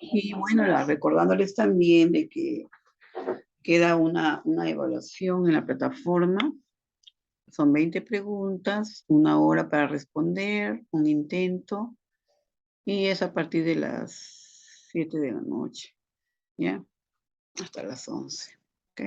Y bueno, recordándoles también de que queda una evaluación en la plataforma. Son 20 preguntas, 1 hora para responder, un intento, y es a partir de las 7 de la noche, ¿ya? Hasta las 11, ¿ok?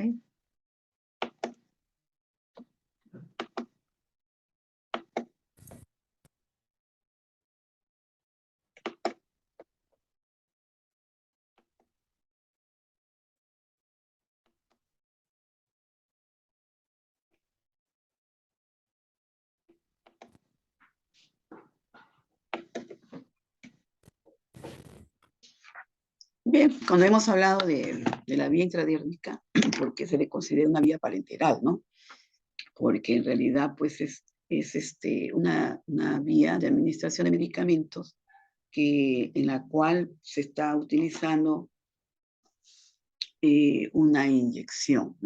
Bien, cuando hemos hablado de la vía intradiérmica, porque se le considera una vía parenteral, ¿no? Porque en realidad, pues, es una vía de administración de medicamentos en la cual se está utilizando una inyección.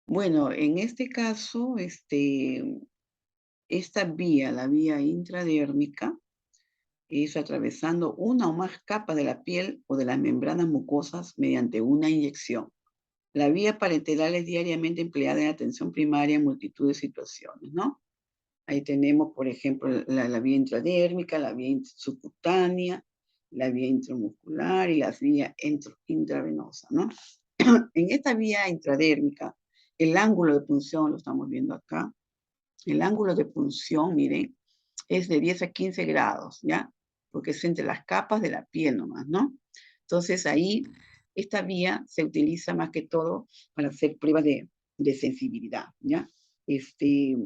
Bueno, en este caso, esta vía, la vía intradérmica, es atravesando una o más capas de la piel o de las membranas mucosas mediante una inyección. La vía parenteral es diariamente empleada en atención primaria en multitud de situaciones, ¿no? Ahí tenemos, por ejemplo, la vía intradérmica, la vía subcutánea, la vía intramuscular y la vía intravenosa, ¿no? En esta vía intradérmica, el ángulo de punción, lo estamos viendo acá, el ángulo de punción, miren, es de 10 a 15 grados, ¿ya? Porque es entre las capas de la piel nomás, ¿no? Entonces ahí, esta vía se utiliza más que todo para hacer pruebas de sensibilidad, ¿ya? Este,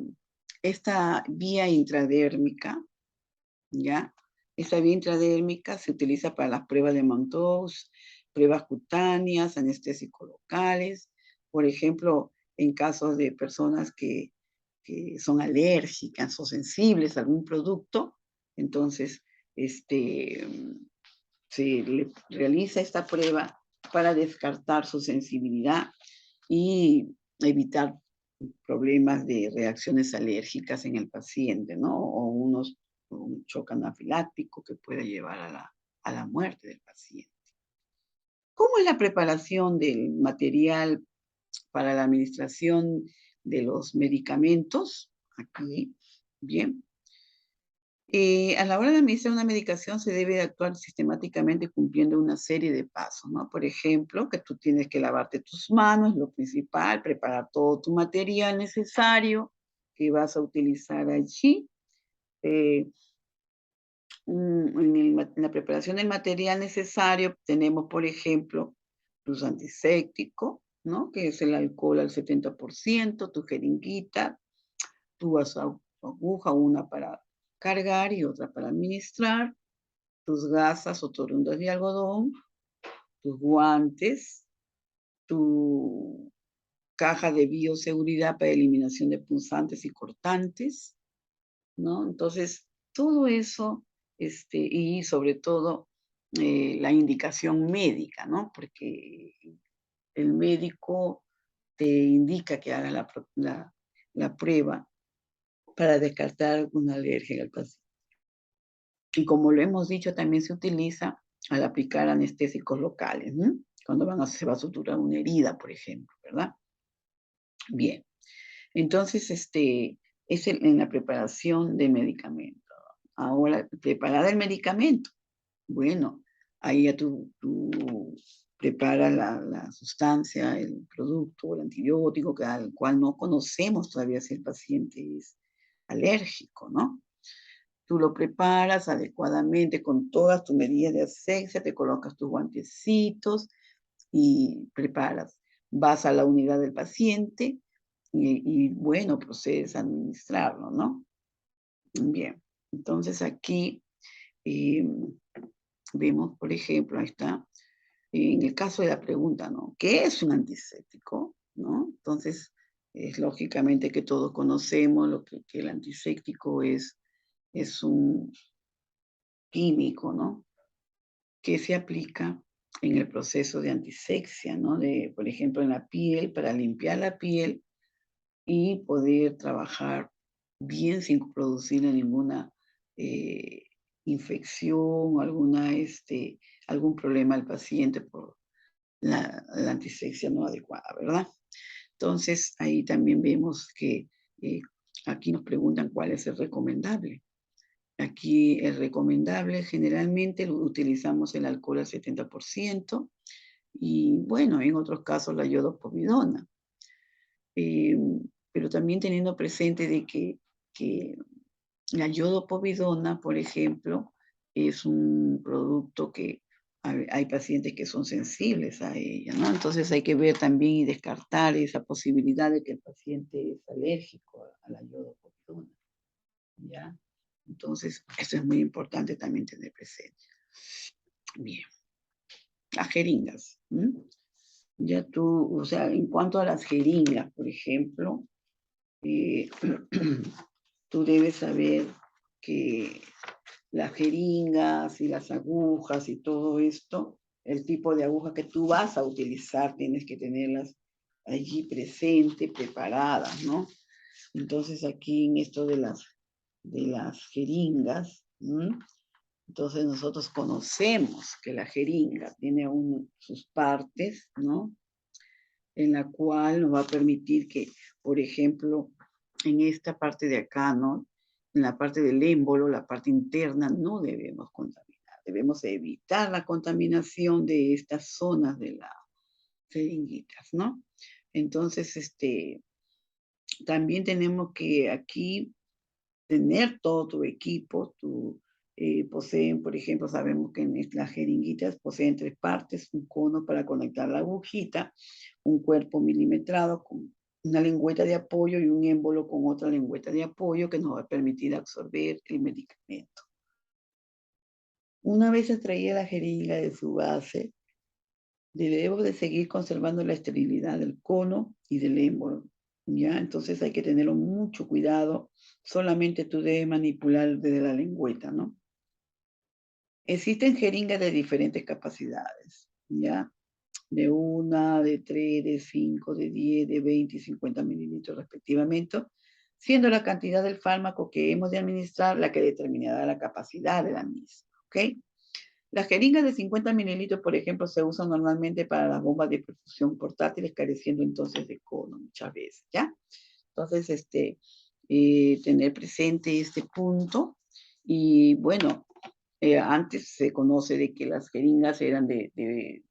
esta vía intradérmica, ¿ya? Esta vía intradérmica se utiliza para las pruebas de Montauk, pruebas cutáneas, anestésicos locales, por ejemplo, en casos de personas que son alérgicas o sensibles a algún producto, entonces se le realiza esta prueba para descartar su sensibilidad y evitar problemas de reacciones alérgicas en el paciente, ¿no? Un shock anafiláctico que puede llevar a la muerte del paciente. ¿Cómo es la preparación del material para la administración de los medicamentos? Aquí, bien. A la hora de administrar una medicación se debe actuar sistemáticamente cumpliendo una serie de pasos, ¿no? Por ejemplo, que tú tienes que lavarte tus manos, lo principal, preparar todo tu material necesario que vas a utilizar allí. Eh, en la preparación del material necesario tenemos, por ejemplo, tus antisépticos, ¿no? Que es el alcohol al 70%, tu jeringuita, tu aguja, una para cargar y otra para administrar, tus gasas o torundas de algodón, tus guantes, tu caja de bioseguridad para eliminación de punzantes y cortantes, ¿no? Entonces, todo eso, y sobre todo la indicación médica, ¿no? Porque el médico te indica que hagas la prueba para descartar alguna alergia en el paciente. Y como lo hemos dicho, también se utiliza al aplicar anestésicos locales, ¿no? Cuando se va a suturar una herida, por ejemplo, ¿verdad? Bien. Entonces, en la preparación de medicamento. Ahora, preparar el medicamento. Bueno, ahí ya tú preparas la sustancia, el producto, el antibiótico, al cual no conocemos todavía si el paciente es alérgico, ¿no? Tú lo preparas adecuadamente con todas tus medidas de asepsia, te colocas tus guantecitos y preparas. Vas a la unidad del paciente bueno, procedes a administrarlo, ¿no? Bien, entonces aquí vemos, por ejemplo, ahí está, en el caso de la pregunta, ¿no? ¿Qué es un antiséptico? ¿No? Entonces, es lógicamente que todos conocemos que el antiséptico es un químico, ¿no? Que se aplica en el proceso de antisepsia, ¿no? Por ejemplo, en la piel, para limpiar la piel y poder trabajar bien sin producir ninguna eh, infección, algún problema al paciente por la antisepsia no adecuada, ¿verdad? Entonces, ahí también vemos que aquí nos preguntan cuál es el recomendable. Aquí el recomendable generalmente lo utilizamos el alcohol al 70% y bueno, en otros casos la iodopovidona. Pero también teniendo presente de que la iodopovidona, por ejemplo, es un producto que hay pacientes que son sensibles a ella, ¿no? Entonces hay que ver también y descartar esa posibilidad de que el paciente es alérgico a la iodopovidona, ¿ya? Entonces, eso es muy importante también tener presente. Bien, las jeringas. Ya tú, o sea, en cuanto a las jeringas, por ejemplo, eh, tú debes saber que las jeringas y las agujas y todo esto, el tipo de aguja que tú vas a utilizar, tienes que tenerlas allí presente, preparadas, ¿no? Entonces aquí en esto de las jeringas, entonces nosotros conocemos que la jeringa tiene sus partes, ¿no? En la cual nos va a permitir que, por ejemplo, en esta parte de acá, ¿no? En la parte del émbolo, la parte interna, no debemos contaminar. Debemos evitar la contaminación de estas zonas de las jeringuitas, ¿no? Entonces, también tenemos que aquí tener todo tu equipo, poseen, por ejemplo, sabemos que las jeringuitas poseen 3 partes, un cono para conectar la agujita, un cuerpo milimetrado con una lengüeta de apoyo y un émbolo con otra lengüeta de apoyo que nos va a permitir absorber el medicamento. Una vez extraída la jeringa de su base, debemos de seguir conservando la esterilidad del cono y del émbolo, ¿ya? Entonces hay que tenerlo mucho cuidado. Solamente tú debes manipular desde la lengüeta, ¿no? Existen jeringas de diferentes capacidades, ¿ya? De 1, de 3, de 5, de 10, de 20 y 50 mililitros respectivamente, siendo la cantidad del fármaco que hemos de administrar la que determinará la capacidad de la misma, ¿ok? Las jeringas de 50 mililitros, por ejemplo, se usan normalmente para las bombas de perfusión portátiles, careciendo entonces de cono muchas veces, ¿ya? Entonces, tener presente este punto. Y bueno, antes se conoce de que las jeringas eran de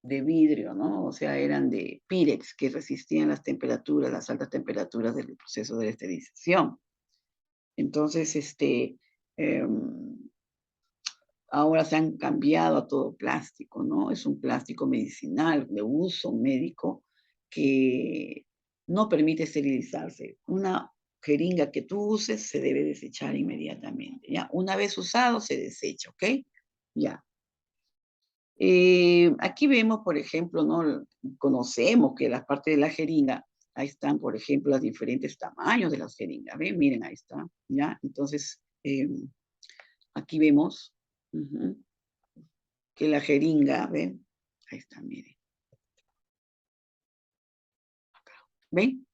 vidrio, ¿no? O sea, eran de Pirex, que resistían las temperaturas, las altas temperaturas del proceso de la esterilización. Entonces, em, ahora se han cambiado a todo plástico, ¿no? Es un plástico medicinal de uso médico que no permite esterilizarse. Una jeringa que tú uses se debe desechar inmediatamente, ¿ya? Una vez usado se desecha, ¿ok? Ya. Aquí vemos, por ejemplo, ¿no? Conocemos que las partes de la jeringa, ahí están, por ejemplo, los diferentes tamaños de las jeringas, ¿ven? Miren, ahí está, ¿ya? Entonces, aquí vemos. Ujú. Que la jeringa, ¿ven? Ahí está, miren. ¿Ven?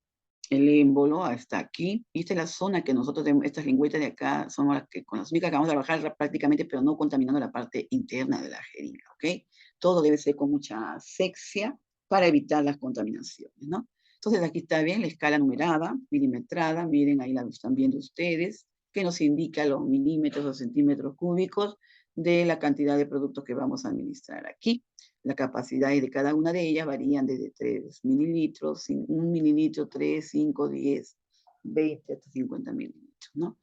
El émbolo está aquí. Y esta es la zona que nosotros tenemos, estas lingüetas de acá, son las que, con las únicas que vamos a trabajar prácticamente, pero no contaminando la parte interna de la jeringa, ¿ok? Todo debe ser con mucha asepsia para evitar las contaminaciones, ¿no? Entonces aquí está bien la escala numerada, milimetrada, miren ahí la están viendo ustedes, que nos indica los milímetros o centímetros cúbicos de la cantidad de productos que vamos a administrar aquí. La capacidad de cada una de ellas varían desde 3 mililitros, 1 mililitro, 3, 5, 10, 20 hasta 50 mililitros, ¿no?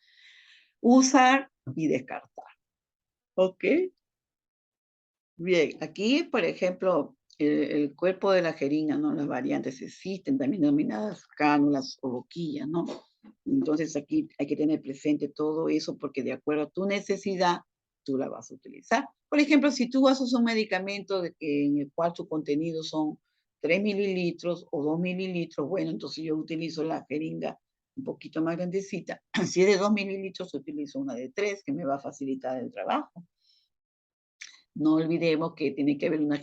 Usar y descartar. ¿Ok? Bien, aquí, por ejemplo, el cuerpo de la jeringa, ¿no? Las variantes existen, también denominadas cánulas o boquillas, ¿no? Entonces aquí hay que tener presente todo eso porque de acuerdo a tu necesidad, tú la vas a utilizar. Por ejemplo, si tú usas un medicamento en el cual su contenido son 3 mililitros o 2 mililitros, bueno, entonces yo utilizo la jeringa un poquito más grandecita. Si es de 2 mililitros, utilizo una de 3 que me va a facilitar el trabajo. No olvidemos que tiene que haber una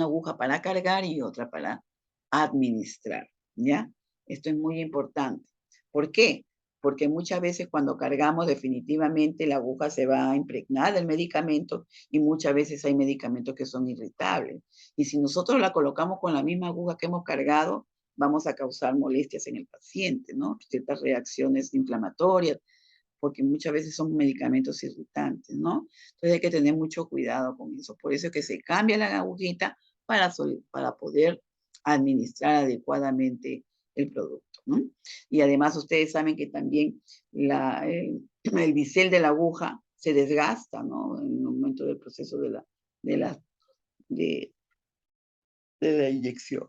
aguja para cargar y otra para administrar, ¿ya? Esto es muy importante. ¿Por qué? porque muchas veces cuando cargamos definitivamente la aguja se va a impregnar del medicamento y muchas veces hay medicamentos que son irritables. Y si nosotros la colocamos con la misma aguja que hemos cargado, vamos a causar molestias en el paciente, ¿no? Ciertas reacciones inflamatorias, porque muchas veces son medicamentos irritantes, ¿no? Entonces hay que tener mucho cuidado con eso. Por eso es que se cambia la agujita para poder administrar adecuadamente el producto, ¿no? Y además ustedes saben que también el bisel de la aguja se desgasta, ¿no? En el momento del proceso de la, de, de la inyección.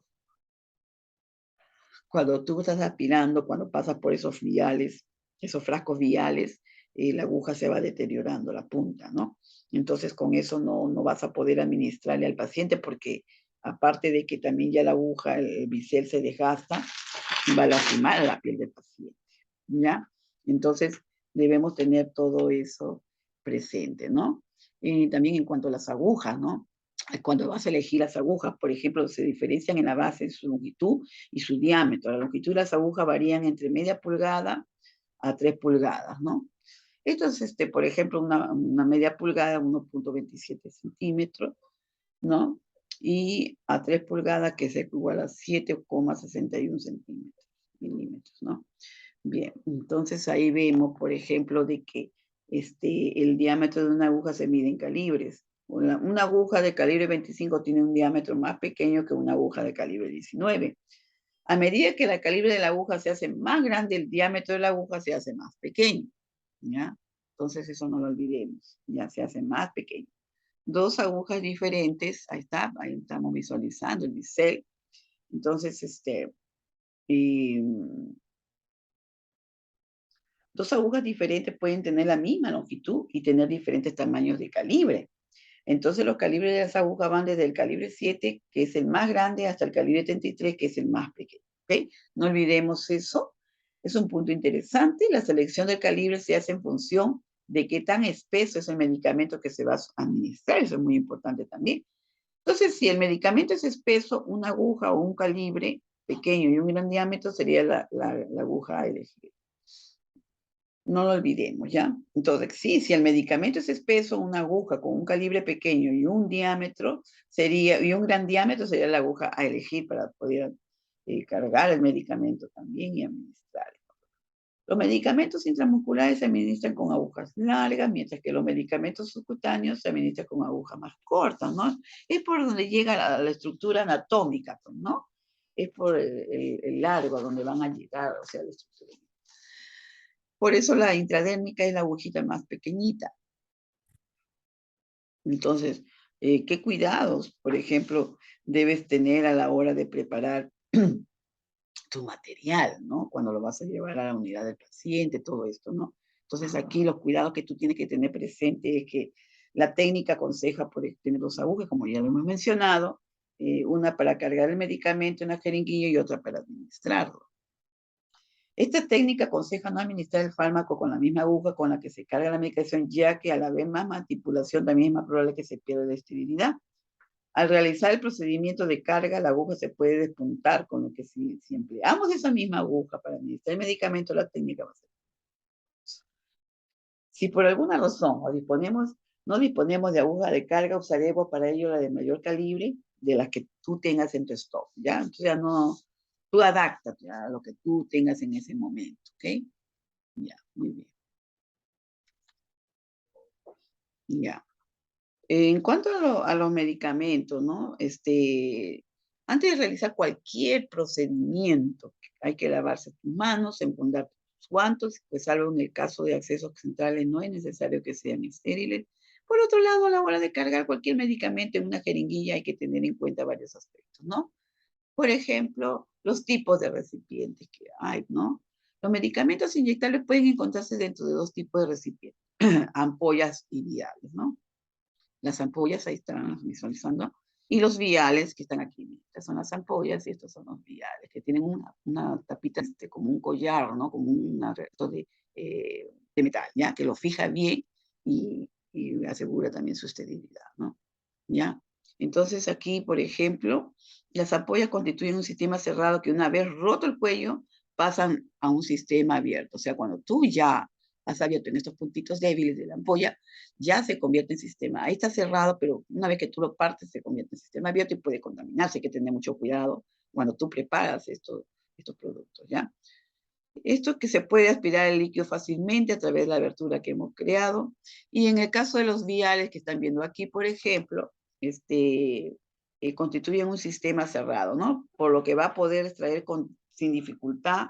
Cuando tú estás aspirando, cuando pasas por esos viales, esos frascos viales, la aguja se va deteriorando, la punta, ¿no? Entonces, con eso no vas a poder administrarle al paciente porque aparte de que también ya la aguja, el bisel se desgasta, va a lastimar la piel del paciente, ¿ya? Entonces, debemos tener todo eso presente, ¿no? Y también en cuanto a las agujas, ¿no? Cuando vas a elegir las agujas, por ejemplo, se diferencian en la base su longitud y su diámetro. La longitud de las agujas varían entre media pulgada a 3 pulgadas, ¿no? Esto es, por ejemplo, una media pulgada, 1,27 centímetros, ¿no? Y a 3 pulgadas, que es igual a 7,61 centímetros, milímetros, ¿no? Bien, entonces ahí vemos, por ejemplo, de que el diámetro de una aguja se mide en calibres. Una aguja de calibre 25 tiene un diámetro más pequeño que una aguja de calibre 19. A medida que el calibre de la aguja se hace más grande, el diámetro de la aguja se hace más pequeño, ¿ya? Entonces eso no lo olvidemos, ya se hace más pequeño. Dos agujas diferentes, ahí está, ahí estamos visualizando el bisel. Entonces, y, dos agujas diferentes pueden tener la misma longitud y tener diferentes tamaños de calibre. Entonces los calibres de las agujas van desde el calibre 7, que es el más grande, hasta el calibre 33, que es el más pequeño. ¿Okay? No olvidemos eso. Es un punto interesante. La selección del calibre se hace en función de qué tan espeso es el medicamento que se va a administrar. Eso es muy importante también. Entonces, si el medicamento es espeso, una aguja o un calibre pequeño y un gran diámetro sería la aguja a elegir. No lo olvidemos, ¿ya? Entonces, sí, si el medicamento es espeso, una aguja con un calibre pequeño y un diámetro y un gran diámetro sería la aguja a elegir para poder cargar el medicamento también y administrarlo. Los medicamentos intramusculares se administran con agujas largas, mientras que los medicamentos subcutáneos se administran con agujas más cortas, ¿no? Es por donde llega la estructura anatómica, ¿no? Es por el largo donde van a llegar, o sea, la estructura. Por eso la intradérmica es la agujita más pequeñita. Entonces, ¿qué cuidados, por ejemplo, debes tener a la hora de preparar tu material, ¿no? Cuando lo vas a llevar a la unidad del paciente, todo esto, ¿no? Entonces, aquí los cuidados que tú tienes que tener presente es que la técnica aconseja por tener dos agujas, como ya lo hemos mencionado, una para cargar el medicamento en la jeringuilla y otra para administrarlo. Esta técnica aconseja no administrar el fármaco con la misma aguja con la que se carga la medicación, ya que al haber más manipulación también es más probable que se pierda la esterilidad. Al realizar el procedimiento de carga, la aguja se puede despuntar, con lo que si empleamos esa misma aguja para administrar el medicamento, la técnica va a ser. Si por alguna razón no disponemos de aguja de carga, usaremos para ello la de mayor calibre de las que tú tengas en tu stock, ¿ya? Entonces ya no, tú adáptate a lo que tú tengas en ese momento, ¿ok? Ya, muy bien. Ya. En cuanto a los medicamentos, ¿no? Antes de realizar cualquier procedimiento, hay que lavarse tus manos, enfundar tus guantes, pues salvo en el caso de accesos centrales no es necesario que sean estériles. Por otro lado, a la hora de cargar cualquier medicamento en una jeringuilla hay que tener en cuenta varios aspectos, ¿no? Por ejemplo, los tipos de recipientes que hay, ¿no? Los medicamentos inyectables pueden encontrarse dentro de dos tipos de recipientes, ampollas y viales, ¿no? Las ampollas, ahí están visualizando, y los viales que están aquí. Estas son las ampollas y estos son los viales, que tienen una tapita como un collar, ¿no? Como un resto de metal, ¿ya? Que lo fija bien y asegura también su esterilidad, ¿no? ¿Ya? Entonces aquí, por ejemplo, las ampollas constituyen un sistema cerrado que una vez roto el cuello, pasan a un sistema abierto. O sea, cuando tú ya has abierto en estos puntitos débiles de la ampolla, ya se convierte en sistema. Ahí está cerrado, pero una vez que tú lo partes, se convierte en sistema abierto y puede contaminarse. Hay que tener mucho cuidado cuando tú preparas estos productos, ¿ya? Esto es que se puede aspirar el líquido fácilmente a través de la abertura que hemos creado. Y en el caso de los viales que están viendo aquí, por ejemplo, constituyen un sistema cerrado, ¿no? Por lo que va a poder extraer sin dificultad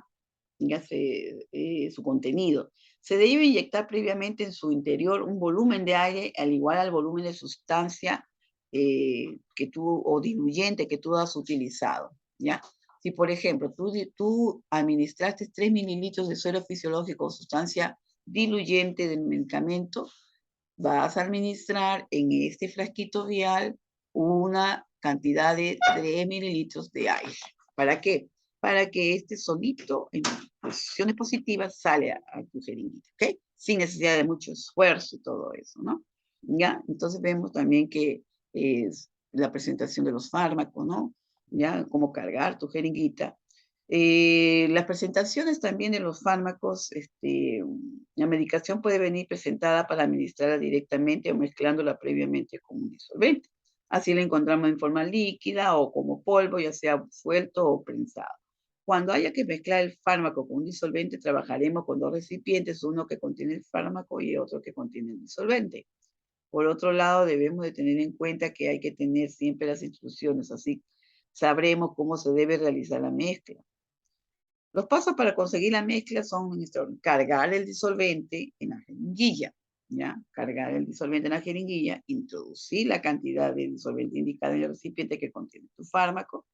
su contenido. Se debe inyectar previamente en su interior un volumen de aire al igual al volumen de sustancia o diluyente que tú has utilizado, ¿ya? Si, por ejemplo, tú administraste 3 mililitros de suero fisiológico o sustancia diluyente del medicamento, vas a administrar en este frasquito vial una cantidad de 3 mililitros de aire. ¿Para qué? Para que este solito, en posiciones positivas, sale a tu jeringuita, ¿ok? Sin necesidad de mucho esfuerzo y todo eso, ¿no? ¿Ya? Entonces vemos también que es la presentación de los fármacos, ¿no? ¿Ya? Cómo cargar tu jeringuita. Las presentaciones también de los fármacos, la medicación puede venir presentada para administrarla directamente o mezclándola previamente con un disolvente. Así la encontramos en forma líquida o como polvo, ya sea suelto o prensado. Cuando haya que mezclar el fármaco con un disolvente, trabajaremos con 2 recipientes, uno que contiene el fármaco y otro que contiene el disolvente. Por otro lado, debemos de tener en cuenta que hay que tener siempre las instrucciones, así sabremos cómo se debe realizar la mezcla. Los pasos para conseguir la mezcla son cargar el disolvente en la jeringuilla, ¿ya? Cargar el disolvente en la jeringuilla, introducir la cantidad de disolvente indicada en el recipiente que contiene tu fármaco,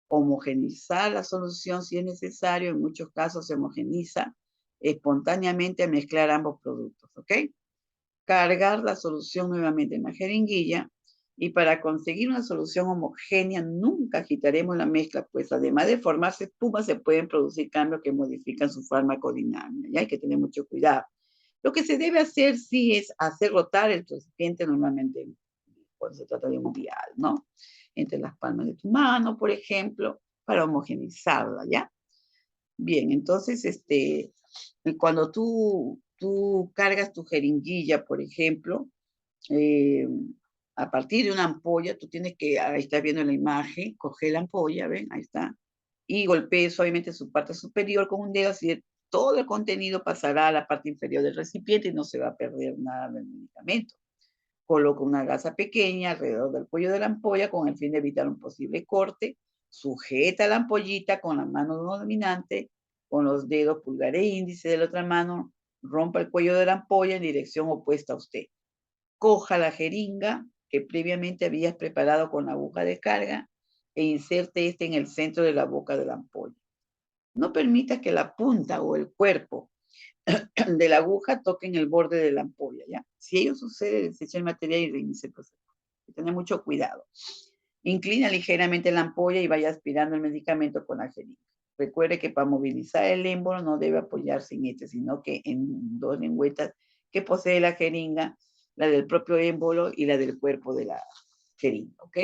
homogenizar la solución si es necesario, en muchos casos se homogeniza espontáneamente al mezclar ambos productos, ¿ok? Cargar la solución nuevamente en la jeringuilla y para conseguir una solución homogénea nunca agitaremos la mezcla, pues además de formarse espumas se pueden producir cambios que modifican su farmacodinámica, y hay que tener mucho cuidado. Lo que se debe hacer sí es hacer rotar el recipiente normalmente cuando se trata de un vial, ¿no? Entre las palmas de tu mano, por ejemplo, para homogenizarla, ¿ya? Bien, entonces, cuando tú cargas tu jeringuilla, por ejemplo, eh, a partir de una ampolla, tú tienes que, ahí estás viendo la imagen, coger la ampolla, ¿ven? Ahí está, y golpee suavemente su parte superior con un dedo, así todo el contenido pasará a la parte inferior del recipiente y no se va a perder nada del medicamento. Coloca una gasa pequeña alrededor del cuello de la ampolla con el fin de evitar un posible corte. Sujeta la ampollita con la mano dominante, con los dedos pulgar e índice de la otra mano, rompa el cuello de la ampolla en dirección opuesta a usted. Coja la jeringa que previamente habías preparado con la aguja de carga e inserte en el centro de la boca de la ampolla. No permita que la punta o el cuerpo de la aguja toquen el borde de la ampolla, ¿ya? Si ello sucede, desecha el material y reinicia el proceso. Hay que tener mucho cuidado. Inclina ligeramente la ampolla y vaya aspirando el medicamento con la jeringa. Recuerde que para movilizar el émbolo no debe apoyarse en sino que en 2 lengüetas que posee la jeringa, la del propio émbolo y la del cuerpo de la jeringa, ¿ok?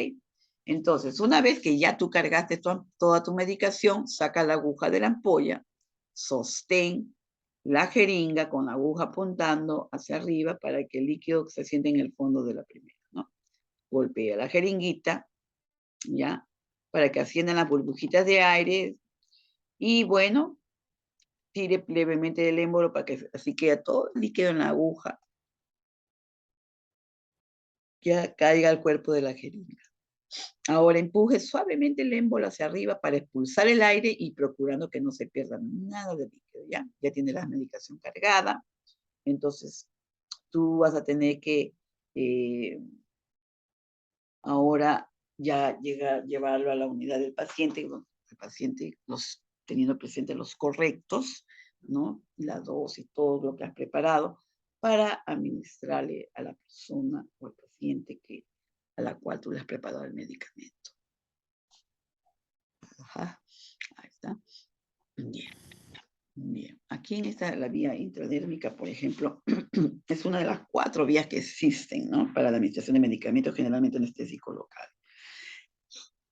Entonces, una vez que ya tú cargaste toda tu medicación, saca la aguja de la ampolla, sostén la jeringa con la aguja apuntando hacia arriba para que el líquido se siente en el fondo de la primera, ¿no? Golpea la jeringuita, ¿ya? Para que asciendan las burbujitas de aire y, bueno, tire levemente del émbolo para que así queda todo el líquido en la aguja, que caiga al cuerpo de la jeringa. Ahora empuje suavemente el émbolo hacia arriba para expulsar el aire y procurando que no se pierda nada de líquido, ¿ya? Ya tiene la medicación cargada, entonces tú vas a tener que ahora ya llevarlo a la unidad del paciente, donde el paciente teniendo presente los correctos, ¿no? La dosis, todo lo que has preparado, para administrarle a la persona o al paciente a la cual tú le has preparado el medicamento. Ajá, ahí está. Bien, bien. Aquí en la vía intradérmica, por ejemplo, es una de las 4 vías que existen, ¿no? Para la administración de medicamentos generalmente anestésico local.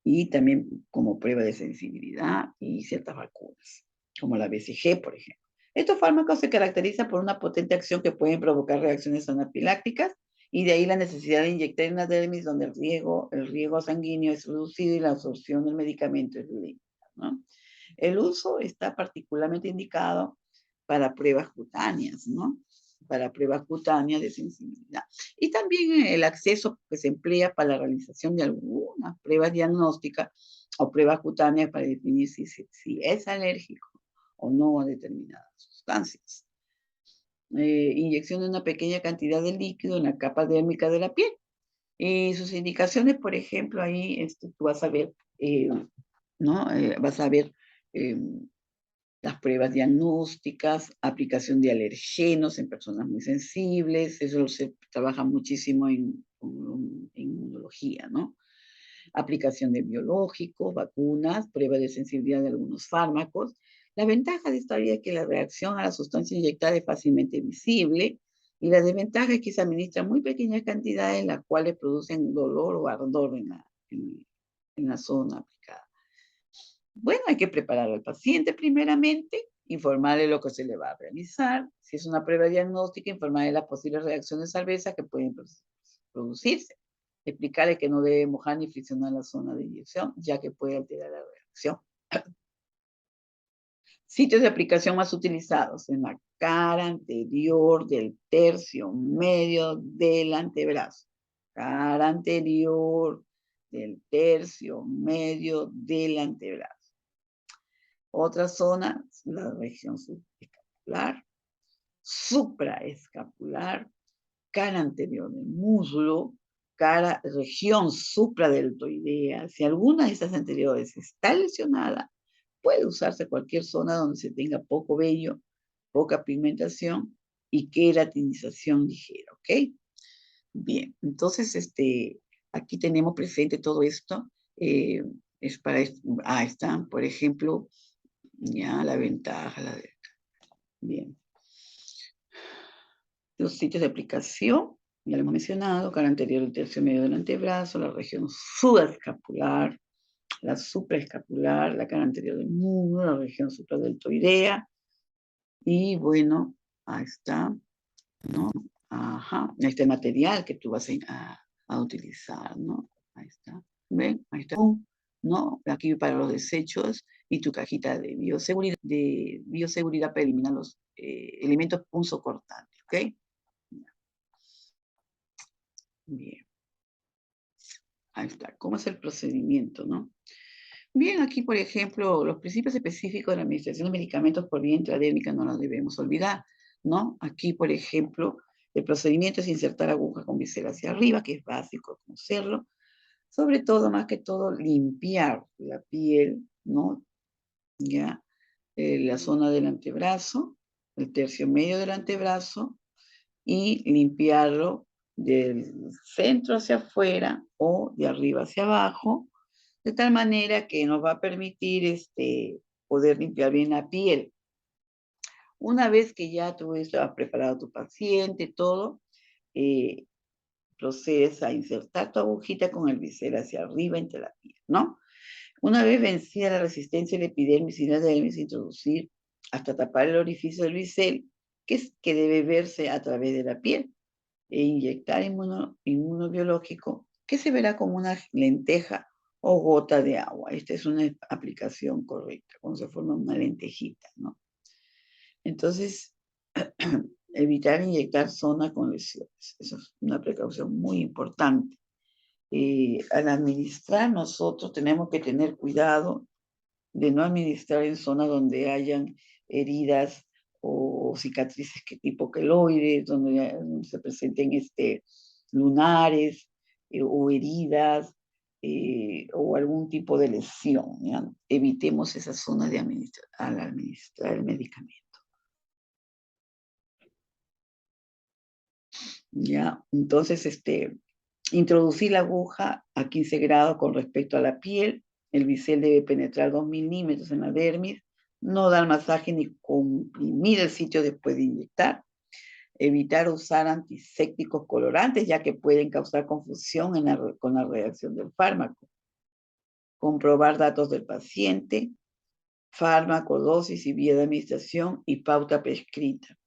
Y también como prueba de sensibilidad y ciertas vacunas. como la BCG, por ejemplo. Estos fármacos se caracterizan por una potente acción que pueden provocar reacciones anafilácticas y de ahí la necesidad de inyectar en la dermis donde el riego sanguíneo es reducido y la absorción del medicamento es lenta, ¿no? El uso está particularmente indicado para pruebas cutáneas, ¿no? Para pruebas cutáneas de sensibilidad. Y también el acceso que se emplea para la realización de algunas pruebas diagnósticas o pruebas cutáneas para definir si es alérgico o no a determinadas sustancias. Inyección de una pequeña cantidad de líquido en la capa dérmica de la piel. Y sus indicaciones, por ejemplo, ahí tú vas a ver, ¿no? Vas a ver las pruebas diagnósticas, aplicación de alergenos en personas muy sensibles, eso se trabaja muchísimo en inmunología, ¿no? Aplicación de biológicos, vacunas, prueba de sensibilidad de algunos fármacos. La ventaja de esta vía es que la reacción a la sustancia inyectada es fácilmente visible y la desventaja es que se administra muy pequeñas cantidades, las cuales producen dolor o ardor en la zona aplicada. Bueno, hay que preparar al paciente primeramente, informarle lo que se le va a realizar. Si es una prueba diagnóstica, informarle las posibles reacciones adversas que pueden producirse. Explicarle que no debe mojar ni friccionar la zona de inyección, ya que puede alterar la reacción. Sitios de aplicación más utilizados en la cara anterior del tercio medio del antebrazo. Cara anterior del tercio medio del antebrazo. Otra zona, la región subescapular, supraescapular, cara anterior del muslo, región supradeltoidea. Si alguna de estas anteriores está lesionada, puede usarse cualquier zona donde se tenga poco vello, poca pigmentación y queratinización ligera, ¿ok? Bien, entonces aquí tenemos presente todo esto. Es para, están, por ejemplo, ya la ventaja, bien. Los sitios de aplicación, ya lo hemos mencionado, cara anterior del tercio medio del antebrazo, la región subescapular, la supraescapular, la cara anterior del muslo, la región supradeltoidea. Y bueno, ahí está, ¿no? Ajá, ahí está el material que tú vas a utilizar, ¿no? Ahí está, ¿ven? Ahí está, ¿no? Aquí para los desechos y tu cajita de bioseguridad para eliminar los elementos punzocortantes, ¿ok? Bien, ahí está. ¿Cómo es el procedimiento, no? Bien, aquí, por ejemplo, los principios específicos de la administración de medicamentos por vía intradérmica no los debemos olvidar, ¿no? Aquí, por ejemplo, el procedimiento es insertar aguja con visera hacia arriba, que es básico conocerlo. Sobre todo, más que todo, limpiar la piel, ¿no? Ya, la zona del antebrazo, el tercio medio del antebrazo, y limpiarlo del centro hacia afuera o de arriba hacia abajo, de tal manera que nos va a permitir poder limpiar bien la piel. Una vez que ya tú has preparado a tu paciente, todo, eh, procedes a insertar tu agujita con el bisel hacia arriba entre la piel, ¿no? Una vez vencida la resistencia de la epidermis y la dermis, introducir hasta tapar el orificio del bisel, que debe verse a través de la piel, e inyectar inmunobiológico, que se verá como una lenteja o gota de agua. Esta es una aplicación correcta, cuando se forma una lentejita, ¿no? Entonces, evitar inyectar zona con lesiones. Eso es una precaución muy importante. Al administrar, nosotros tenemos que tener cuidado de no administrar en zonas donde hayan heridas o cicatrices que tipo queloides, donde se presenten lunares o heridas o algún tipo de lesión, ¿ya? Evitemos esas zonas al administrar el medicamento. ¿Ya? Entonces, introducir la aguja a 15 grados con respecto a la piel. El bisel debe penetrar 2 milímetros en la dermis. No dar masaje ni comprimir el sitio después de inyectar. Evitar usar antisépticos colorantes, ya que pueden causar confusión con la reacción del fármaco. Comprobar datos del paciente. fármaco, dosis y vía de administración y pauta prescrita.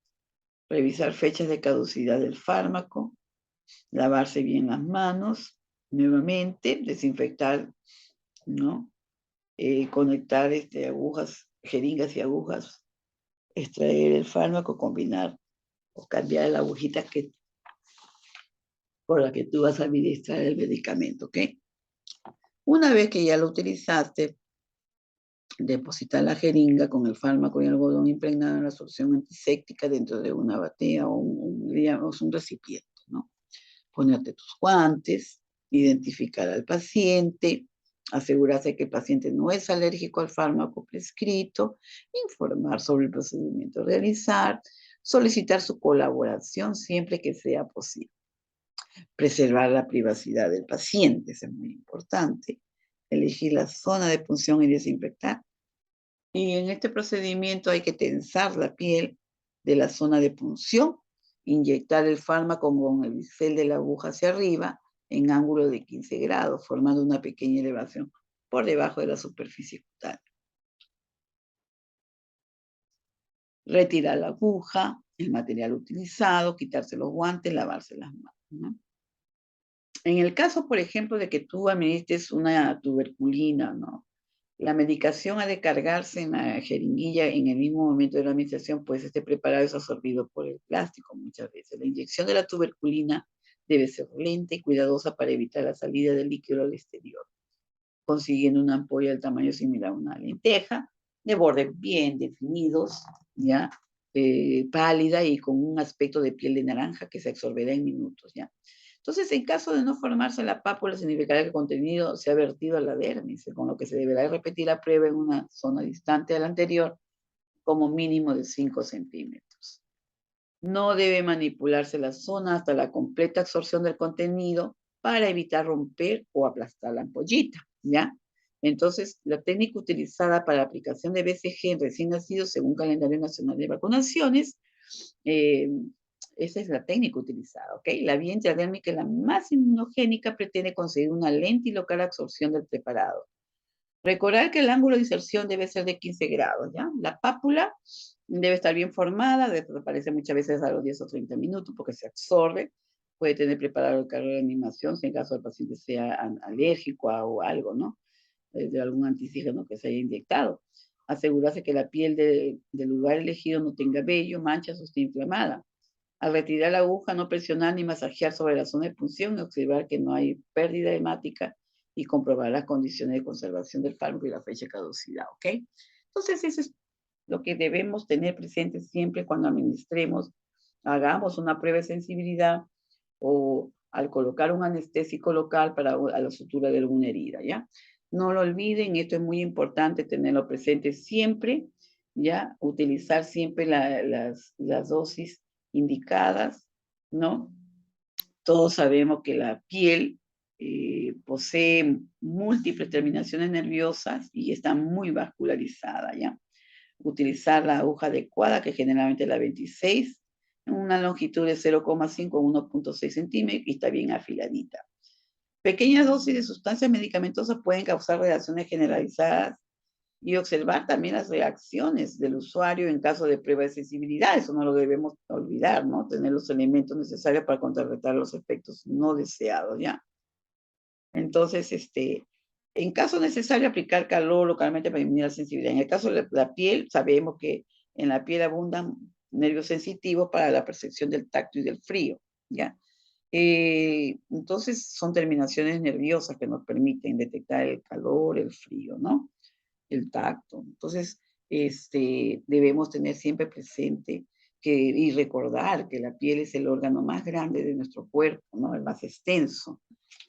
Revisar fechas de caducidad del fármaco, lavarse bien las manos, nuevamente, desinfectar, ¿no? Conectar agujas, jeringas y agujas, extraer el fármaco, combinar o cambiar la agujita por la que tú vas a administrar el medicamento, ¿ok? Una vez que ya lo utilizaste, depositar la jeringa con el fármaco y algodón impregnado en la solución antiséptica dentro de una batea o digamos, un recipiente, ¿no? Ponerte tus guantes, identificar al paciente, asegurarse que el paciente no es alérgico al fármaco prescrito, informar sobre el procedimiento a realizar, solicitar su colaboración siempre que sea posible. Preservar la privacidad del paciente, eso es muy importante. Elegir la zona de punción y desinfectar. Y en este procedimiento hay que tensar la piel de la zona de punción, inyectar el fármaco con el bisel de la aguja hacia arriba en ángulo de 15 grados, formando una pequeña elevación por debajo de la superficie cutánea. Retirar la aguja, el material utilizado, quitarse los guantes, lavarse las manos, ¿no? En el caso, por ejemplo, de que tú administres una tuberculina, ¿no? La medicación ha de cargarse en la jeringuilla en el mismo momento de la administración, pues este preparado es absorbido por el plástico muchas veces. La inyección de la tuberculina debe ser lenta y cuidadosa para evitar la salida del líquido al exterior, consiguiendo una ampolla del tamaño similar a una lenteja, de bordes bien definidos, ¿ya? Pálida y con un aspecto de piel de naranja que se absorberá en minutos, ¿ya? Entonces, en caso de no formarse la pápula, significará que el contenido se ha vertido a la dermis, con lo que se deberá repetir la prueba en una zona distante a la anterior, como mínimo de 5 centímetros. No debe manipularse la zona hasta la completa absorción del contenido para evitar romper o aplastar la ampollita, ¿ya? Entonces, la técnica utilizada para la aplicación de BCG en recién nacidos, según calendario nacional de vacunaciones, eh, esa es la técnica utilizada, ¿ok? La vía intradérmica es la más inmunogénica, pretende conseguir una lenta y local absorción del preparado. Recordar que el ángulo de inserción debe ser de 15 grados, ¿ya? La pápula debe estar bien formada, desaparece muchas veces a los 10 o 30 minutos porque se absorbe. Puede tener preparado el cargo de animación si en caso el paciente sea alérgico o algo, ¿no? De algún antígeno que se haya inyectado. Asegurarse que la piel del lugar elegido no tenga vello, manchas o esté inflamada. Al retirar la aguja, no presionar ni masajear sobre la zona de punción y observar que no hay pérdida hemática y comprobar las condiciones de conservación del fármaco y la fecha de caducidad, ¿ok? Entonces, eso es lo que debemos tener presente siempre cuando administremos, hagamos una prueba de sensibilidad o al colocar un anestésico local para a la sutura de alguna herida, ¿ya? No lo olviden, esto es muy importante tenerlo presente siempre, ¿ya? Utilizar siempre las dosis indicadas, ¿no? Todos sabemos que la piel posee múltiples terminaciones nerviosas y está muy vascularizada, ¿ya? Utilizar la aguja adecuada, que generalmente es la 26, en una longitud de 0,5 a 1,6 centímetros y está bien afiladita. Pequeñas dosis de sustancias medicamentosas pueden causar reacciones generalizadas y observar también las reacciones del usuario en caso de prueba de sensibilidad. Eso no lo debemos olvidar, ¿no? Tener los elementos necesarios para contrarrestar los efectos no deseados, ¿ya? Entonces, en caso necesario, aplicar calor localmente para disminuir la sensibilidad. En el caso de la piel, sabemos que en la piel abundan nervios sensitivos para la percepción del tacto y del frío, ¿ya? Entonces, son terminaciones nerviosas que nos permiten detectar el calor, el frío, ¿no? El tacto. Entonces, debemos tener siempre presente y recordar que la piel es el órgano más grande de nuestro cuerpo, ¿no? El más extenso.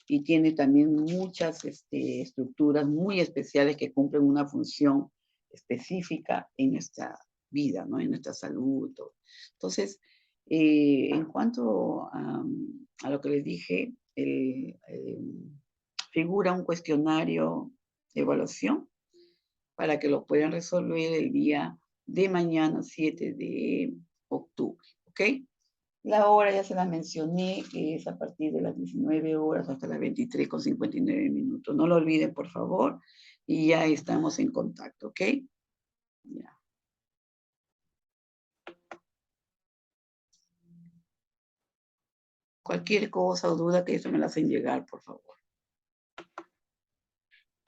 Y tiene también muchas estructuras muy especiales que cumplen una función específica en nuestra vida, ¿no? En nuestra salud. Todo. Entonces, en cuanto a lo que les dije, figura un cuestionario de evaluación para que lo puedan resolver el día de mañana, 7 de octubre, ¿ok? La hora ya se la mencioné, que es a partir de las 19 horas hasta las 23:59. No lo olviden, por favor, y ya estamos en contacto, ¿ok? Ya. Cualquier cosa o duda que eso me la hacen llegar, por favor.